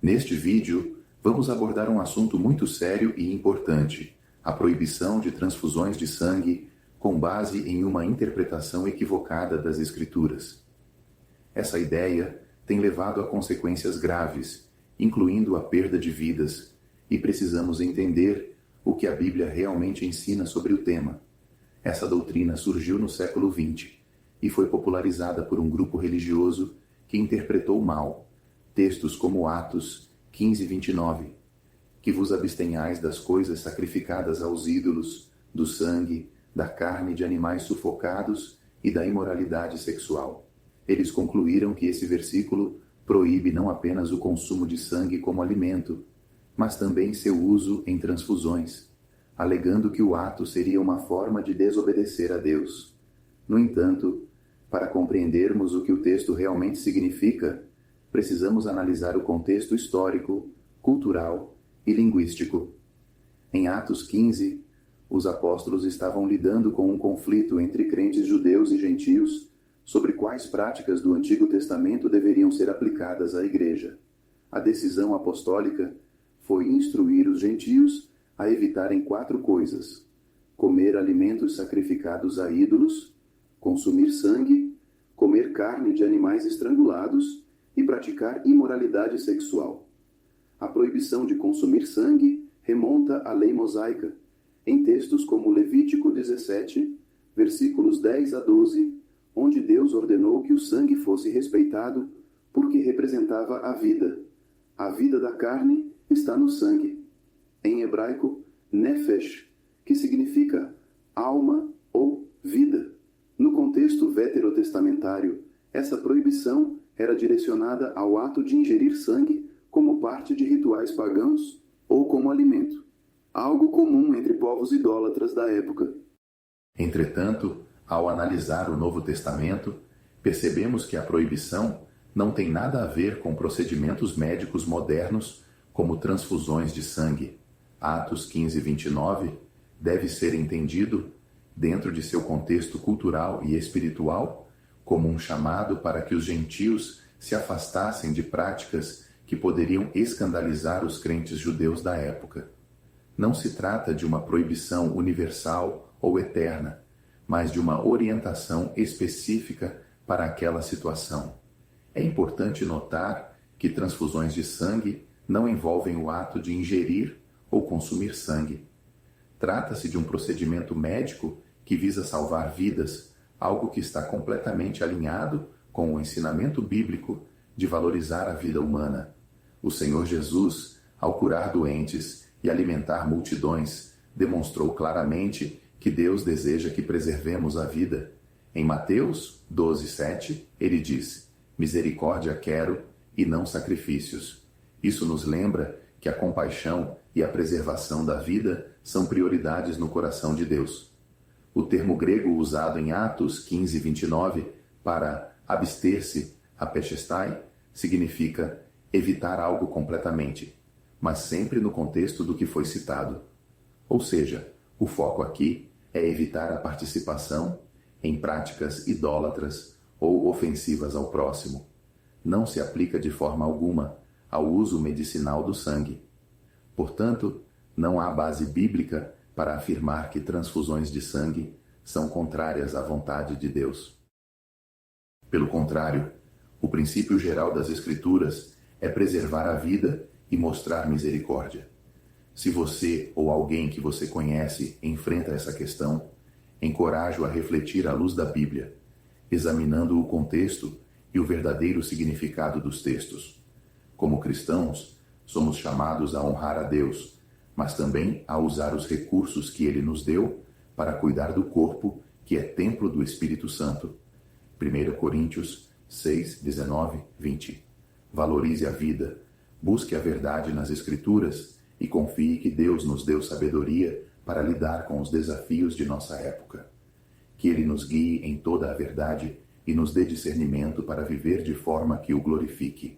Neste vídeo, vamos abordar um assunto muito sério e importante: a proibição de transfusões de sangue com base em uma interpretação equivocada das Escrituras. Essa ideia tem levado a consequências graves, incluindo a perda de vidas, e precisamos entender o que a Bíblia realmente ensina sobre o tema. Essa doutrina surgiu no século XX e foi popularizada por um grupo religioso que interpretou mal textos como Atos 15:29, que vos abstenhais das coisas sacrificadas aos ídolos, do sangue, da carne de animais sufocados e da imoralidade sexual. Eles concluíram que esse versículo proíbe não apenas o consumo de sangue como alimento, mas também seu uso em transfusões, alegando que o ato seria uma forma de desobedecer a Deus. No entanto, para compreendermos o que o texto realmente significa, precisamos analisar o contexto histórico, cultural e linguístico. Em Atos 15, os apóstolos estavam lidando com um conflito entre crentes judeus e gentios sobre quais práticas do Antigo Testamento deveriam ser aplicadas à igreja. A decisão apostólica foi instruir os gentios a evitarem 4 coisas: comer alimentos sacrificados a ídolos, consumir sangue, comer carne de animais estrangulados e praticar imoralidade sexual. A proibição de consumir sangue remonta à lei mosaica, em textos como Levítico 17, versículos 10 a 12, onde Deus ordenou que o sangue fosse respeitado porque representava a vida. A vida da carne está no sangue. Em hebraico, nefesh, que significa alma ou vida. No contexto veterotestamentário, essa proibição era direcionada ao ato de ingerir sangue como parte de rituais pagãos ou como alimento, algo comum entre povos idólatras da época. Entretanto, ao analisar o Novo Testamento, percebemos que a proibição não tem nada a ver com procedimentos médicos modernos como transfusões de sangue. Atos 15:29 deve ser entendido, dentro de seu contexto cultural e espiritual, como um chamado para que os gentios se afastassem de práticas que poderiam escandalizar os crentes judeus da época. Não se trata de uma proibição universal ou eterna, mas de uma orientação específica para aquela situação. É importante notar que transfusões de sangue não envolvem o ato de ingerir ou consumir sangue. Trata-se de um procedimento médico que visa salvar vidas, algo que está completamente alinhado com o ensinamento bíblico de valorizar a vida humana. O Senhor Jesus, ao curar doentes e alimentar multidões, demonstrou claramente que Deus deseja que preservemos a vida. Em Mateus 12:7, ele diz: misericórdia quero e não sacrifícios. Isso nos lembra que a compaixão e a preservação da vida são prioridades no coração de Deus. O termo grego usado em Atos 15:29 para abster-se, apechestai, significa evitar algo completamente, mas sempre no contexto do que foi citado. Ou seja, o foco aqui é evitar a participação em práticas idólatras ou ofensivas ao próximo. Não se aplica de forma alguma ao uso medicinal do sangue. Portanto, não há base bíblica para afirmar que transfusões de sangue são contrárias à vontade de Deus. Pelo contrário, o princípio geral das Escrituras é preservar a vida e mostrar misericórdia. Se você ou alguém que você conhece enfrenta essa questão, encorajo a refletir à luz da Bíblia, examinando o contexto e o verdadeiro significado dos textos. Como cristãos, somos chamados a honrar a Deus, mas também a usar os recursos que Ele nos deu para cuidar do corpo, que é templo do Espírito Santo. 1 Coríntios 6, 19, 20. Valorize a vida, busque a verdade nas Escrituras e confie que Deus nos deu sabedoria para lidar com os desafios de nossa época. Que Ele nos guie em toda a verdade e nos dê discernimento para viver de forma que o glorifique.